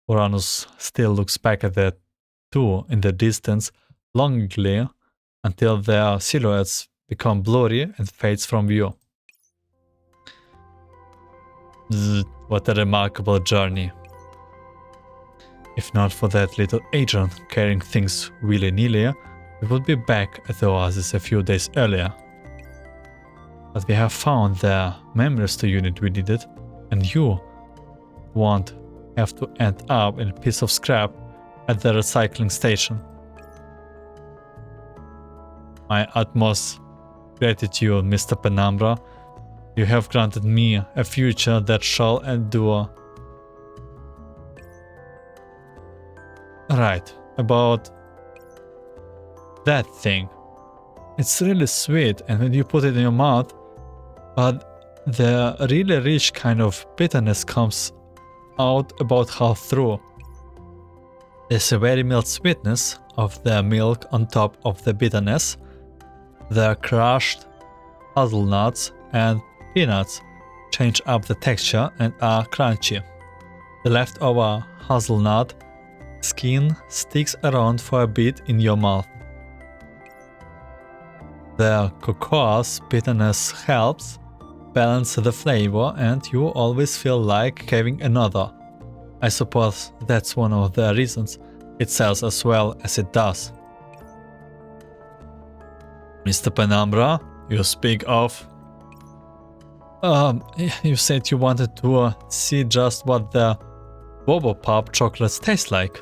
Uranus still looks back at the two in the distance longingly until their silhouettes become blurry and fades from view. What a remarkable journey. If not for that little agent carrying things willy-nilly, we would be back at the Oasis a few days earlier. But we have found the Memristor unit we needed, and you won't have to end up in a piece of scrap at the recycling station. My utmost gratitude, Mr. Penumbra. You have granted me a future that shall endure. Right, about that thing. It's really sweet, and when you put it in your mouth, but the really rich kind of bitterness comes out about half through. There's a very mild sweetness of the milk on top of the bitterness. The crushed hazelnuts and peanuts change up the texture and are crunchy. The leftover hazelnut skin sticks around for a bit in your mouth. The cocoa's bitterness helps balance the flavor, and you always feel like having another. I suppose that's one of the reasons it sells as well as it does. Mr. Penumbra, you speak of... you said you wanted to see just what the Bobo Pop chocolates taste like.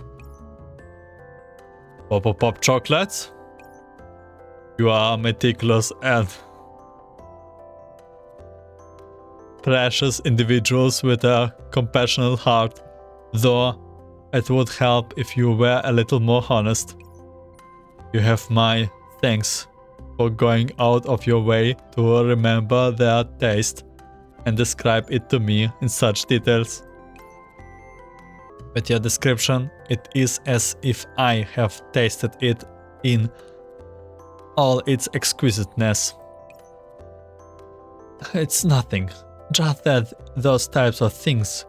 Bobo Pop chocolates? You are meticulous and precious individuals with a compassionate heart, though it would help if you were a little more honest. You have my thanks for going out of your way to remember their taste and describe it to me in such details. With your description, it is as if I have tasted it in all its exquisiteness. It's nothing, just that those types of things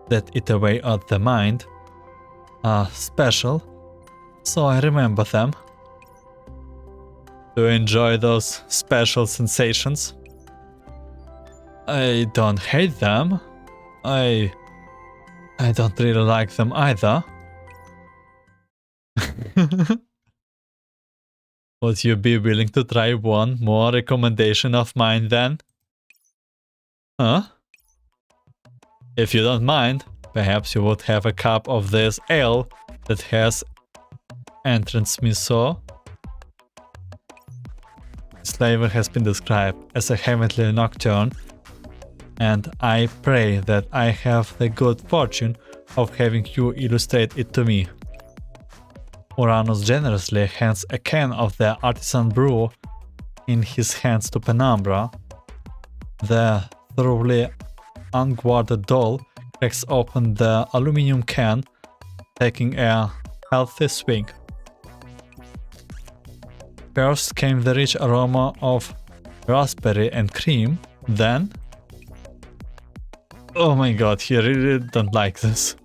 that eat away at the mind are special, so I remember them. Do you enjoy those special sensations? I don't hate them. I don't really like them either. Would you be willing to try one more recommendation of mine then? Huh? If you don't mind, perhaps you would have a cup of this ale that has entranced me so. Its flavor has been described as a heavenly nocturne, and I pray that I have the good fortune of having you illustrate it to me. Uranus generously hands a can of the artisan brew in his hands to Penumbra. The thoroughly unguarded doll cracks open the aluminum can, taking a healthy swig. First came the rich aroma of raspberry and cream, then... Oh my god, he really don't like this.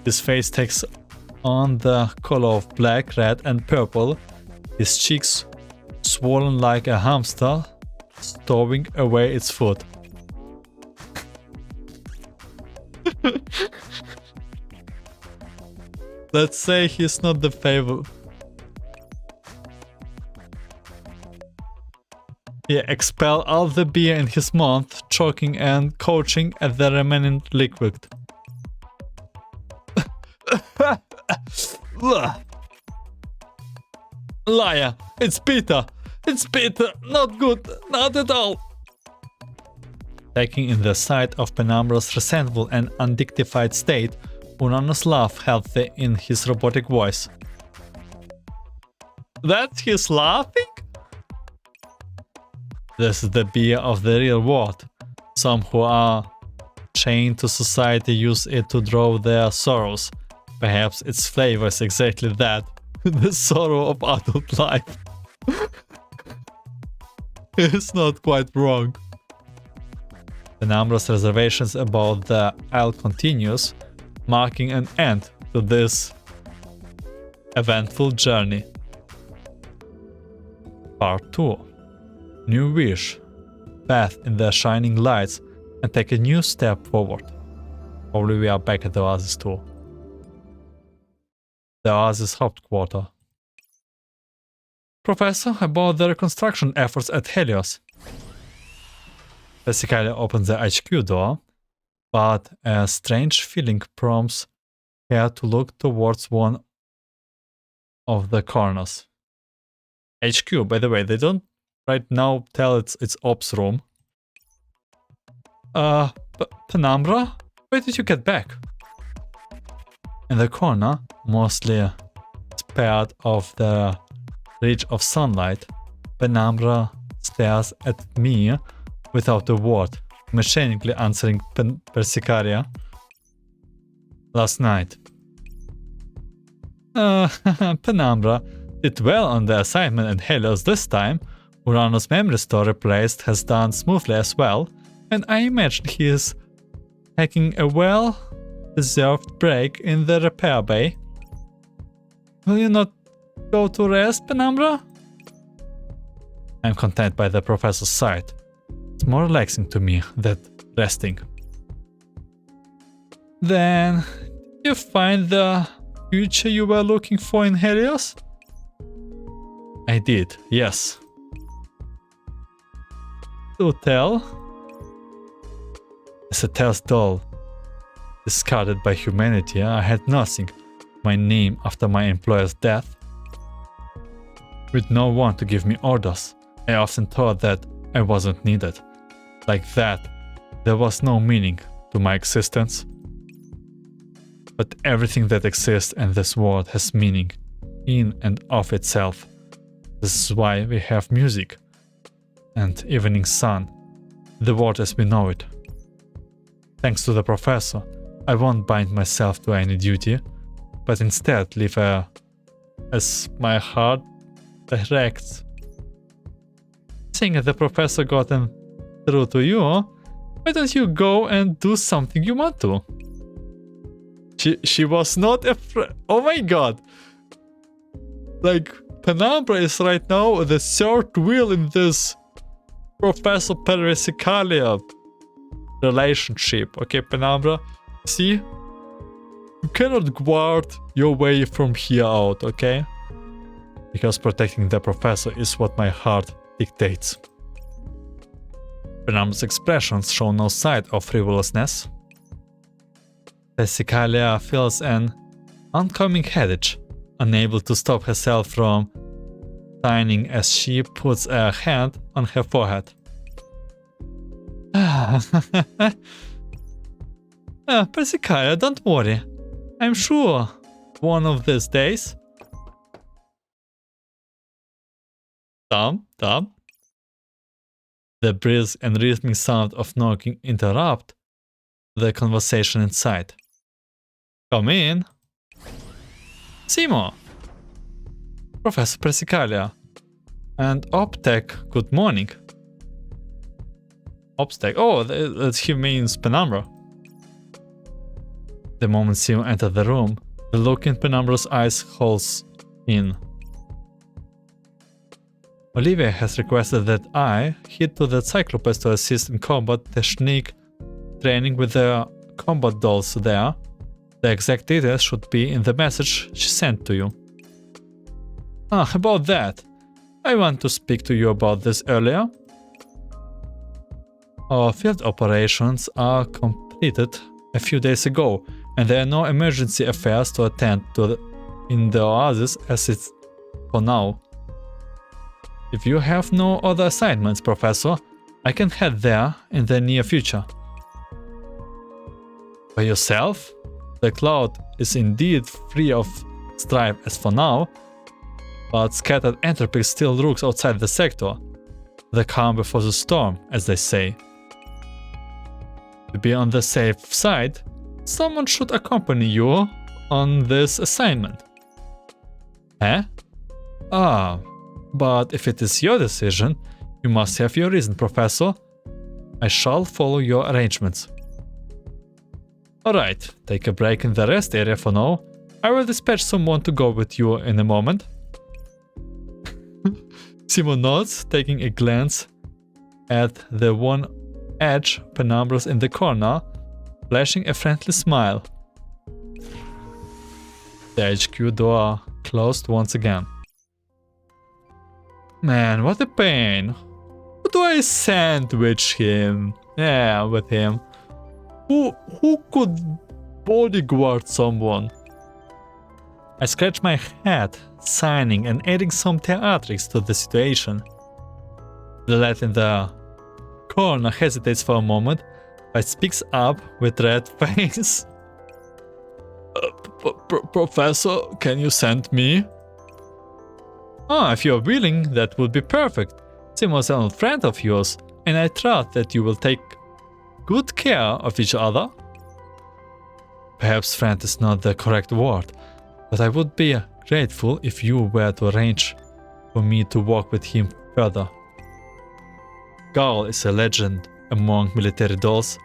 His face takes on the color of black, red and purple, his cheeks swollen like a hamster stowing away its food. Let's say he's not the favorite. He expelled all the beer in his mouth, choking and coughing at the remaining liquid. Liar! It's bitter! It's bitter! Not good! Not at all! Taking in the sight of Penumbra's resentful and undignified state, Uranus laughed healthy in his robotic voice. That he's laughing? This is the beer of the real world. Some who are chained to society use it to draw their sorrows. Perhaps its flavor is exactly that. The sorrow of adult life. It's not quite wrong. Penumbra's reservations about the Isle continues, marking an end to this eventful journey. Part 2. New wish. Bath in the shining lights and take a new step forward. Probably we are back at the Oasis too. The Oasis Hauptquarter. Professor, about the reconstruction efforts at Helios. Persicalia opens the HQ door, but a strange feeling prompts her to look towards one of the corners. HQ, by the way, they don't right now tell it's ops room. Penumbra? Where did you get back? In the corner, mostly spared of the reach of sunlight, Penumbra stares at me without a word, mechanically answering Persicaria. Last night. Penumbra did well on the assignment at Helios this time. Uranus Memristor replaced has done smoothly as well, and I imagine he is taking a well-deserved break in the repair bay. Will you not go to rest, Penumbra? I'm content by the professor's side. It's more relaxing to me than resting. Then, did you find the future you were looking for in Helios? I did, yes. Do tell. As a Tell's doll, discarded by humanity, I had nothing. My name after my employer's death. With no one to give me orders, I often thought that I wasn't needed. Like that, there was no meaning to my existence. But everything that exists in this world has meaning, in and of itself. This is why we have music and evening sun, the world as we know it. Thanks to the professor, I won't bind myself to any duty, but instead live as my heart directs. Seeing that the professor gotten through to you, why don't you go and do something you want to? She was not afraid. Oh my god! Like, Penumbra is right now the third wheel in this Professor Persicalia relationship. Okay, Penumbra, see? You cannot guard your way from here out, okay? Because protecting the professor is what my heart dictates. Penumbra's expressions show no sign of frivolousness. Persicalia feels an oncoming headache, unable to stop herself from sighing as she puts a hand on her forehead. Persicalia, don't worry. I'm sure one of these days. Tom. The breeze and rhythmic sound of knocking interrupt the conversation inside. Come in. Simo. Professor Persicalia. And Optech, good morning. Optech, oh, that he means Penumbra. The moment Simo entered the room, the look in Penumbra's eyes holds in. Olivia has requested that I head to the Cyclopes to assist in combat technique training with the combat dolls there. The exact details should be in the message she sent to you. About that. I want to speak to you about this earlier. Our field operations are completed a few days ago, and there are no emergency affairs to attend to in the Oasis as it's for now. If you have no other assignments, Professor, I can head there in the near future. By yourself? The cloud is indeed free of strife as for now, but scattered entropy still lurks outside the sector. The calm before the storm, as they say. To be on the safe side, someone should accompany you on this assignment. Eh? Ah, but if it is your decision, you must have your reason, Professor. I shall follow your arrangements. Alright, take a break in the rest area for now. I will dispatch someone to go with you in a moment. Simo nods, taking a glance at the one edge Penumbras in the corner, flashing a friendly smile. The HQ door closed once again. Man, what a pain. Who do I sandwich him? Yeah, with him. Who could bodyguard someone? I scratch my head, signing and adding some theatrics to the situation. The lad in the corner hesitates for a moment, but speaks up with red face. Professor, can you send me? Ah, if you're willing, that would be perfect. Sim was an old friend of yours, and I trust that you will take good care of each other. Perhaps friend is not the correct word, but I would be grateful if you were to arrange for me to work with him further. Gaul is a legend among military dolls.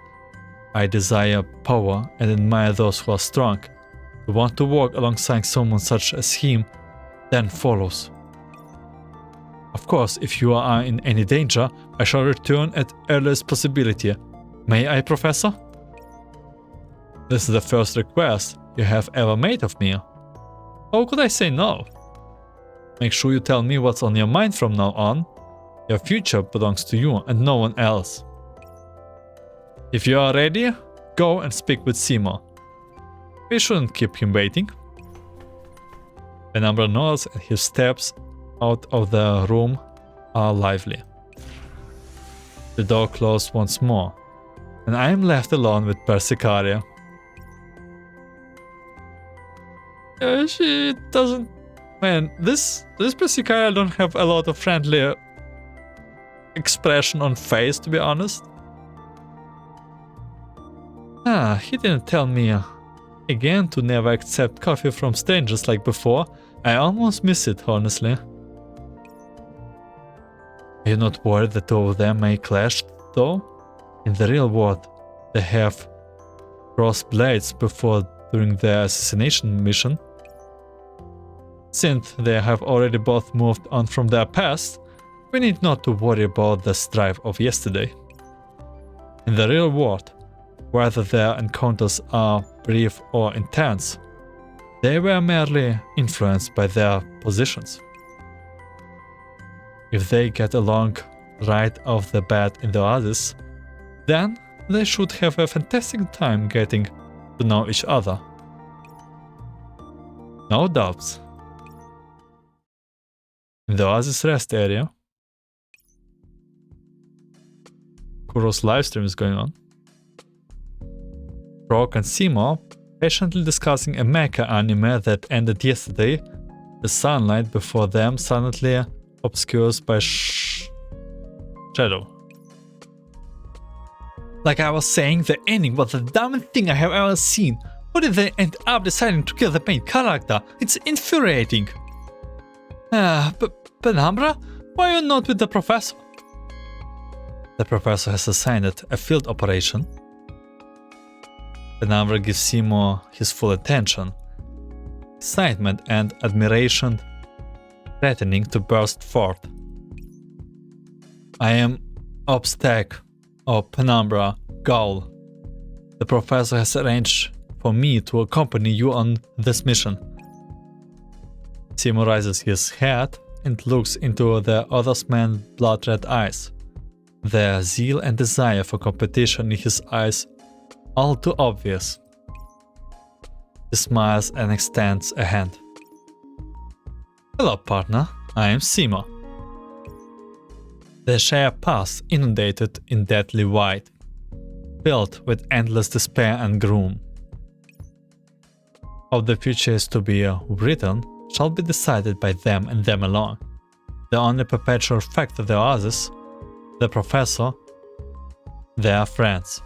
I desire power and admire those who are strong. To want to work alongside someone such as him then follows. Of course, if you are in any danger, I shall return at earliest possibility. May I, Professor? This is the first request you have ever made of me. How could I say no? Make sure you tell me what's on your mind from now on. Your future belongs to you and no one else. If you are ready, go and speak with Simo. We shouldn't keep him waiting. Penumbra nods and his steps out of the room are lively. The door closed once more, and I am left alone with Persicaria. She doesn't... Man, this Persicaria don't have a lot of friendly expression on face, to be honest. He didn't tell me again to never accept coffee from strangers like before. I almost miss it, honestly. Are you not worried the two of them may clash, though? In the real world, they have crossed blades before during their assassination mission. Since they have already both moved on from their past, we need not to worry about the strife of yesterday. In the real world, whether their encounters are brief or intense, they were merely influenced by their positions. If they get along right off the bat in the Oasis, then they should have a fantastic time getting to know each other. No doubts. In the Oasis rest area, Kuro's livestream is going on. Rock and Simo patiently discussing a mecha anime that ended yesterday. The sunlight before them suddenly obscures by shadow. Like I was saying, the ending was the dumbest thing I have ever seen. Why did they end up deciding to kill the main character? It's infuriating. Penumbra? Why are you not with the professor? The professor has assigned it a field operation. Penumbra gives Simo his full attention. Excitement and admiration threatening to burst forth. I am Obstac, or Penumbra, Gaul. The professor has arranged for me to accompany you on this mission. Simo raises his head and looks into the other man's blood-red eyes. The zeal and desire for competition in his eyes all too obvious. He smiles and extends a hand. Hello, partner. I am Simo. They share a path inundated in deadly white, filled with endless despair and gloom. How the future is to be written shall be decided by them and them alone. The only perpetual fact of the others, the professor, their friends.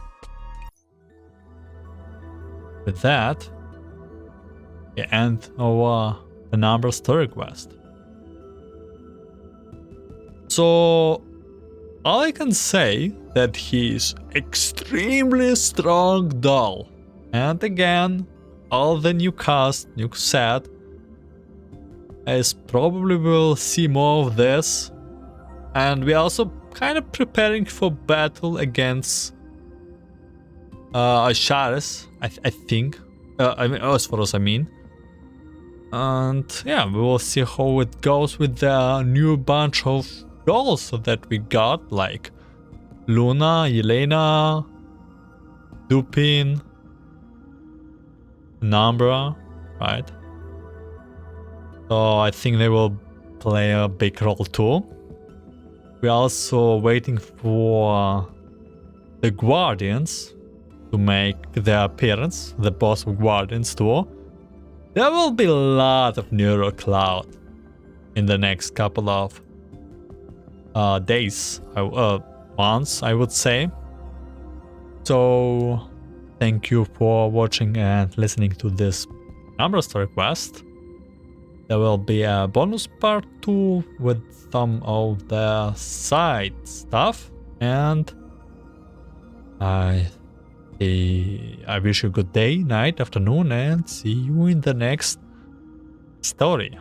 With that, we end our Penumbra story quest. So, all I can say that he's extremely strong doll. And again, all the new cast, new set, is probably will see more of this. And we're also kind of preparing for battle against Asharis, I think. I mean, Osphorus, I mean. And yeah, we will see how it goes with the new bunch of dolls that we got, like Luna, Yelena, Dupin, Penumbra, right? So I think they will play a big role too. We're also waiting for the Guardians to make their appearance, the boss of Guardians too. There will be a lot of Neuro Cloud in the next couple of days, months, I would say. So, thank you for watching and listening to this Memristor quest. There will be a bonus part 2 with some of the side stuff, and I wish you a good day, night, afternoon, and see you in the next story.